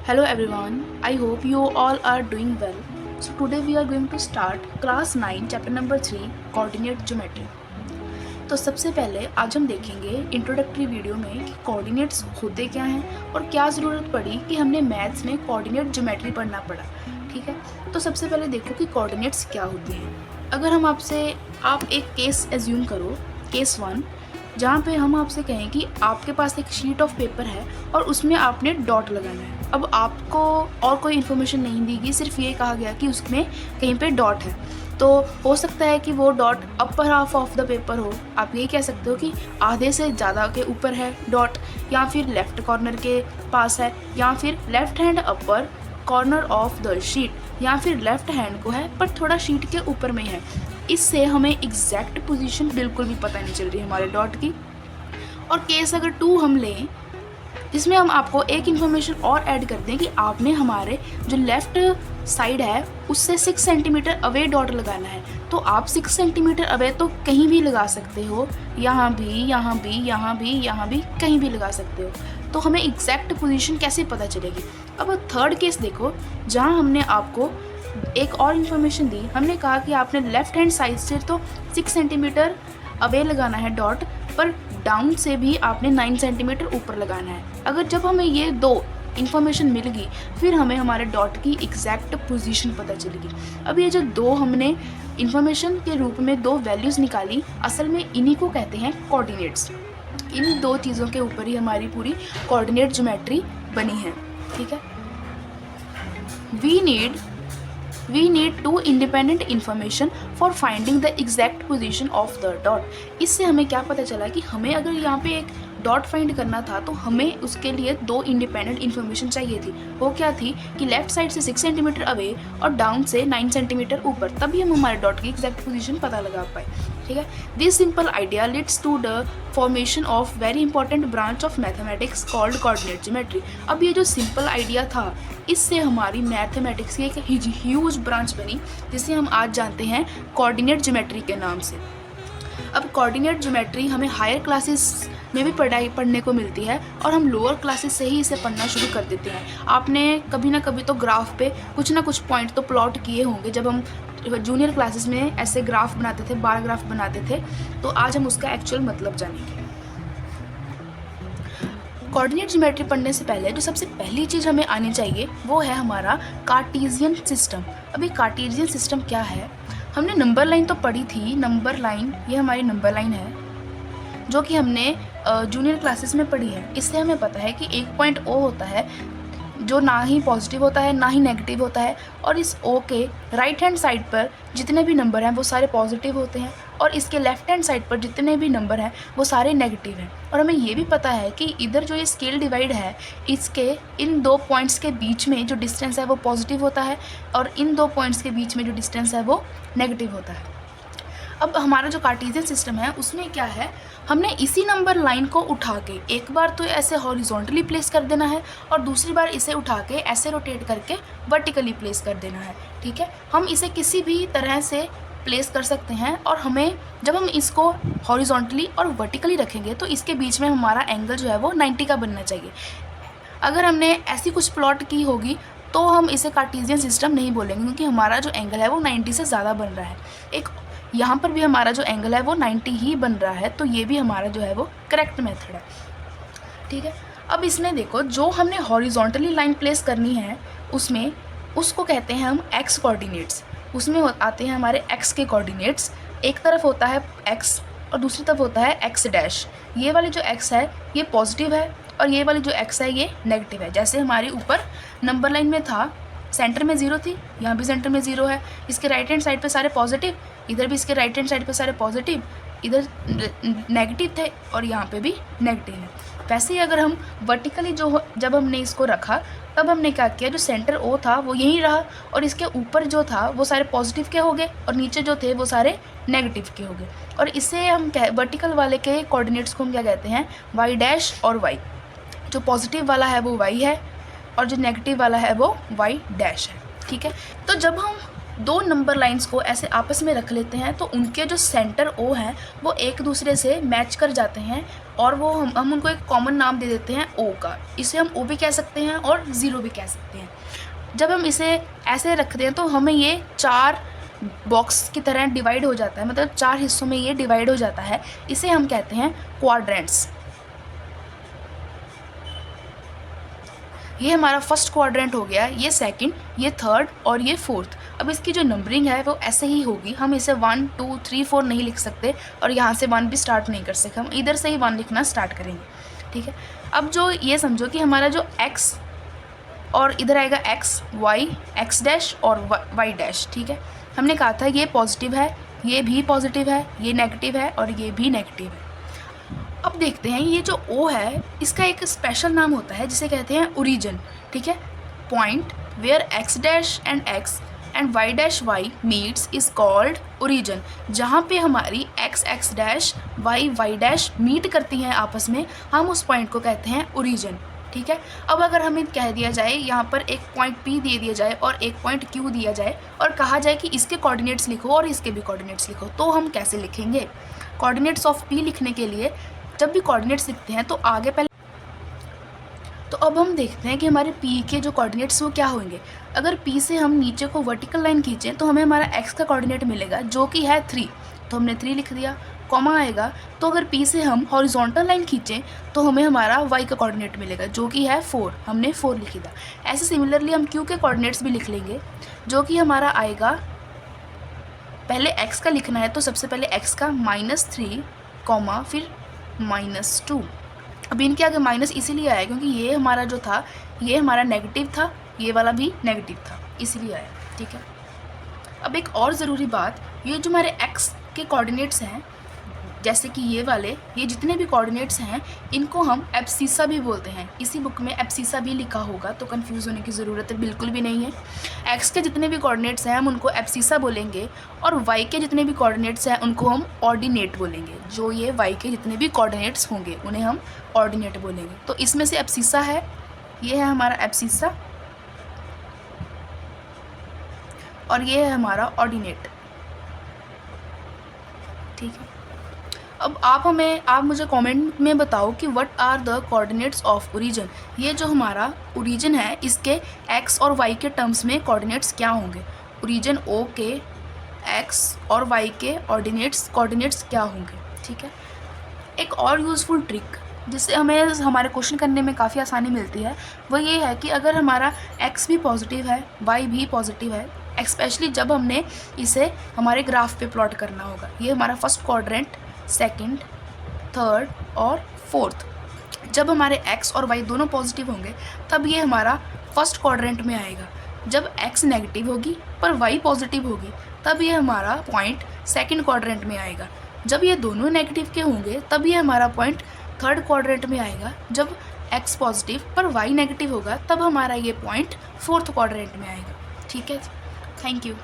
Hello everyone, I hope you all are doing well. So today we are going to start class 9 chapter number 3 coordinate geometry. तो सबसे पहले आज हम देखेंगे introductory video में कि कोऑर्डिनेट्स होते क्या हैं और क्या ज़रूरत पड़ी कि हमने मैथ्स में कोऑर्डिनेट ज्योमेट्री पढ़ना पड़ा। ठीक है, तो सबसे पहले देखो कि कोऑर्डिनेट्स क्या होते हैं। अगर हम आप एक केस एज्यूम करो, केस 1, जहाँ पे हम आपसे कहें कि आपके पास एक शीट ऑफ पेपर है और उसमें आपने डॉट लगाना है। अब आपको और कोई इन्फॉर्मेशन नहीं दी गई, सिर्फ ये कहा गया कि उसमें कहीं पे डॉट है। तो हो सकता है कि वो dot upper half of the paper हो, आप यही कह सकते हो कि आधे से ज़्यादा के ऊपर है डॉट, या फिर लेफ़्ट कॉर्नर के पास है, या फिर left hand upper corner of the sheet, या फिर लेफ़्ट हैंड को है पर थोड़ा शीट के ऊपर में है। इससे हमें एग्जैक्ट पोजीशन बिल्कुल भी पता नहीं चल रही हमारे डॉट की। और केस अगर 2 हम लें, जिसमें हम आपको एक इन्फॉर्मेशन और ऐड कर दें कि आपने हमारे जो लेफ़्ट साइड है उससे 6 सेंटीमीटर अवे डॉट लगाना है। तो आप 6 सेंटीमीटर अवे तो कहीं भी लगा सकते हो, यहाँ भी, यहाँ भी, यहाँ भी, यहाँ भी, कहीं भी लगा सकते हो। तो हमें एग्जैक्ट पोजीशन कैसे पता चलेगी। अब थर्ड केस देखो, जहाँ हमने आपको एक और इन्फॉर्मेशन दी। हमने कहा कि आपने लेफ़्ट हैंड साइड से तो 6 सेंटीमीटर अवे लगाना है डॉट, पर डाउन से भी आपने 9 सेंटीमीटर ऊपर लगाना है। अगर जब हमें ये 2 इन्फॉर्मेशन मिल गई, फिर हमें हमारे डॉट की एग्जैक्ट पोजीशन पता चलेगी। अब ये जो 2 हमने इन्फॉर्मेशन के रूप में 2 वैल्यूज़ निकाली, असल में इन्हीं को कहते हैं कोऑर्डिनेट्स। इन 2 चीज़ों के ऊपर ही हमारी पूरी कोऑर्डिनेट ज्योमेट्री बनी है। ठीक है, we need 2 independent information for finding the exact position of the dot। इससे हमें क्या पता चला कि हमें अगर यहाँ पे एक डॉट फाइंड करना था तो हमें उसके लिए 2 इंडिपेंडेंट इन्फॉर्मेशन चाहिए थी। वो क्या थी कि लेफ्ट साइड से 6 सेंटीमीटर अवे और डाउन से 9 सेंटीमीटर ऊपर, तभी हम हमारे डॉट की एग्जैक्ट पोजीशन पता लगा पाए। ठीक है, this simple idea leads to the formation of very important branch of mathematics called coordinate geometry. अब ये जो सिंपल आइडिया था, इससे हमारी मैथमेटिक्स की एक ह्यूज ब्रांच बनी, जिसे हम आज जानते हैं कोऑर्डिनेट ज्योमेट्री के नाम से। अब कोऑर्डिनेट ज्योमेट्री हमें हायर क्लासेस में भी पढ़ने को मिलती है और हम लोअर क्लासेस से ही इसे पढ़ना शुरू कर देते हैं। आपने कभी ना कभी तो ग्राफ पे कुछ ना कुछ पॉइंट तो प्लॉट किए होंगे। जब हम जूनियर क्लासेस में ऐसे ग्राफ बनाते थे, बार ग्राफ बनाते थे, तो आज हम उसका एक्चुअल मतलब जानेंगे। कोऑर्डिनेट ज्योमेट्री पढ़ने से पहले जो सबसे पहली चीज़ हमें आनी चाहिए वो है हमारा कार्टेशियन सिस्टम। अभी कार्टेशियन सिस्टम क्या है? हमने नंबर लाइन तो पढ़ी थी। नंबर लाइन, ये हमारी नंबर लाइन है जो कि हमने जूनियर क्लासेस में पढ़ी है। इससे हमें पता है कि एक पॉइंट ओ होता है जो ना ही पॉजिटिव होता है ना ही नेगेटिव होता है, और इस ओ के राइट हैंड साइड पर जितने भी नंबर हैं वो सारे पॉजिटिव होते हैं, और इसके लेफ्ट हैंड साइड पर जितने भी नंबर हैं वो सारे नेगेटिव हैं। और हमें ये भी पता है कि इधर जो ये स्केल डिवाइड है, इसके इन 2 पॉइंट्स के बीच में जो डिस्टेंस है वो पॉजिटिव होता है, और इन 2 पॉइंट्स के बीच में जो डिस्टेंस है वो नेगेटिव होता है। अब हमारा जो कार्टेशियन सिस्टम है उसमें क्या है, हमने इसी नंबर लाइन को उठा के एक बार तो ऐसे हॉरिजॉन्टली प्लेस कर देना है, और दूसरी बार इसे उठा के ऐसे रोटेट करके वर्टिकली प्लेस कर देना है। ठीक है, हम इसे किसी भी तरह से प्लेस कर सकते हैं, और हमें जब हम इसको हॉरिजॉन्टली और वर्टिकली रखेंगे तो इसके बीच में हमारा एंगल जो है वो 90 का बनना चाहिए। अगर हमने ऐसी कुछ प्लॉट की होगी तो हम इसे कार्टेशियन सिस्टम नहीं बोलेंगे, क्योंकि हमारा जो एंगल है वो 90 से ज़्यादा बन रहा है। एक यहाँ पर भी हमारा जो एंगल है वो 90 ही बन रहा है, तो ये भी हमारा जो है वो करेक्ट मेथड है। ठीक है, अब इसमें देखो, जो हमने हॉरिजॉन्टली लाइन प्लेस करनी है उसमें उसको कहते हैं हम एक्स कोऑर्डिनेट्स। उसमें आते हैं हमारे एक्स के कोऑर्डिनेट्स। एक तरफ होता है एक्स और दूसरी तरफ होता है एक्स डैश। ये वाली जो एक्स है ये पॉजिटिव है, और ये वाली जो एक्स है ये नेगेटिव है। जैसे हमारे ऊपर नंबर लाइन में था, सेंटर में 0 थी, यहाँ भी सेंटर में 0 है। इसके राइट हैंड साइड पे सारे पॉजिटिव, इधर भी इसके राइट हैंड साइड पे सारे पॉजिटिव, इधर नेगेटिव थे और यहाँ पे भी नेगेटिव है। वैसे ही अगर हम वर्टिकली जब हमने इसको रखा, तब हमने क्या किया, जो सेंटर ओ था वो यहीं रहा, और इसके ऊपर जो था वो सारे पॉजिटिव के हो गए, और नीचे जो थे वो सारे नेगेटिव के हो गए। और इससे हम वर्टिकल वाले के कोऑर्डिनेट्स को हम क्या कहते हैं, वाई डैश और वाई। जो पॉजिटिव वाला है वो वाई है, और जो नेगेटिव वाला है वो वाई डैश है। ठीक है, तो जब हम दो नंबर लाइंस को ऐसे आपस में रख लेते हैं तो उनके जो सेंटर ओ हैं वो एक दूसरे से मैच कर जाते हैं और वो हम उनको एक कॉमन नाम दे देते हैं ओ का। इसे हम ओ भी कह सकते हैं और ज़ीरो भी कह सकते हैं। जब हम इसे ऐसे रखते हैं तो हमें ये 4 बॉक्स की तरह डिवाइड हो जाता है, मतलब 4 हिस्सों में ये डिवाइड हो जाता है। इसे हम कहते हैं क्वाड्रेंट्स। ये हमारा फर्स्ट क्वाड्रेंट हो गया, ये सेकंड, ये थर्ड और ये फोर्थ। अब इसकी जो नंबरिंग है वो ऐसे ही होगी, हम इसे 1 2 3 4 नहीं लिख सकते और यहाँ से 1 भी स्टार्ट नहीं कर सकते, हम इधर से ही 1 लिखना स्टार्ट करेंगे। ठीक है, अब जो ये समझो कि हमारा जो x और इधर आएगा x y x डैश और y डैश। ठीक है, हमने कहा था ये पॉजिटिव है, ये भी पॉजिटिव है, ये नेगेटिव है और ये भी नेगेटिव है। अब देखते हैं ये जो O है इसका एक स्पेशल नाम होता है जिसे कहते हैं ओरिजिन। ठीक है, point where x dash and x and y dash y meets is called origin. जहाँ पे हमारी x dash y dash meet करती हैं आपस में, हम उस पॉइंट को कहते हैं ओरिजिन। ठीक है, अब अगर हमें कह दिया जाए यहाँ पर एक पॉइंट P दे दिया जाए और एक पॉइंट Q दिया जाए और कहा जाए कि इसके कोऑर्डिनेट्स लिखो और इसके भी कोऑर्डिनेट्स लिखो, तो हम कैसे लिखेंगे? कोऑर्डिनेट्स ऑफ P लिखने के लिए जब भी कोऑर्डिनेट्स लिखते हैं तो आगे पहले, तो अब हम देखते हैं कि हमारे P के जो कोऑर्डिनेट्स वो क्या होंगे। अगर P से हम नीचे को वर्टिकल लाइन खींचें तो हमें हमारा x का कोऑर्डिनेट मिलेगा जो कि है 3, तो हमने 3 लिख दिया, कॉमा आएगा। तो अगर P से हम हॉरिजॉन्टल लाइन खींचें तो हमें हमारा y का कोऑर्डिनेट मिलेगा जो कि है 4, हमने 4 लिख दिया। ऐसे सिमिलरली हम Q के कोऑर्डिनेट्स भी लिख लेंगे जो कि हमारा आएगा, पहले x का लिखना है तो सबसे पहले x का -3 कॉमा फिर -2। अब इनके आगे माइनस इसीलिए आया क्योंकि ये हमारा जो था ये हमारा नेगेटिव था, ये वाला भी नेगेटिव था, इसीलिए आया। ठीक है, अब एक और ज़रूरी बात, ये जो हमारे x के कोऑर्डिनेट्स हैं जैसे कि ये वाले, ये जितने भी कोऑर्डिनेट्स हैं इनको हम एब्सिसा भी बोलते हैं। इसी बुक में एब्सिसा भी लिखा होगा तो कंफ्यूज होने की ज़रूरत बिल्कुल भी नहीं है। x के जितने भी कोऑर्डिनेट्स हैं हम उनको एब्सिसा बोलेंगे और y के जितने भी कोऑर्डिनेट्स हैं उनको हम ऑर्डिनेट बोलेंगे। जो ये y के जितने भी कोऑर्डिनेट्स होंगे उन्हें हम ऑर्डिनेट बोलेंगे। तो इसमें से एब्सिसा है, ये है हमारा एब्सिसा और ये है हमारा ऑर्डिनेट। ठीक है, अब आप मुझे कमेंट में बताओ कि what are the coordinates of origin. ये जो हमारा ओरिजिन है इसके x और y के टर्म्स में कोऑर्डिनेट्स क्या होंगे? ओरिजिन O के x और y के कोऑर्डिनेट्स क्या होंगे? ठीक है, एक और यूज़फुल ट्रिक जिससे हमें हमारे क्वेश्चन करने में काफ़ी आसानी मिलती है वो ये है कि अगर हमारा x भी पॉजिटिव है, y भी पॉजिटिव है, स्पेशली जब हमने इसे हमारे ग्राफ पे प्लॉट करना होगा। ये हमारा फर्स्ट क्वाड्रेंट, सेकंड, थर्ड और फोर्थ, जब हमारे x और y दोनों पॉजिटिव होंगे तब ये हमारा फर्स्ट क्वाड्रेंट में आएगा। जब x नेगेटिव होगी पर y पॉजिटिव होगी तब ये हमारा पॉइंट सेकंड क्वाड्रेंट में आएगा। जब ये दोनों नेगेटिव के होंगे तब ये हमारा पॉइंट थर्ड क्वाड्रेंट में आएगा। जब x पॉजिटिव पर y नेगेटिव होगा तब हमारा ये पॉइंट फोर्थ क्वाड्रेंट में आएगा। ठीक है, थैंक यू।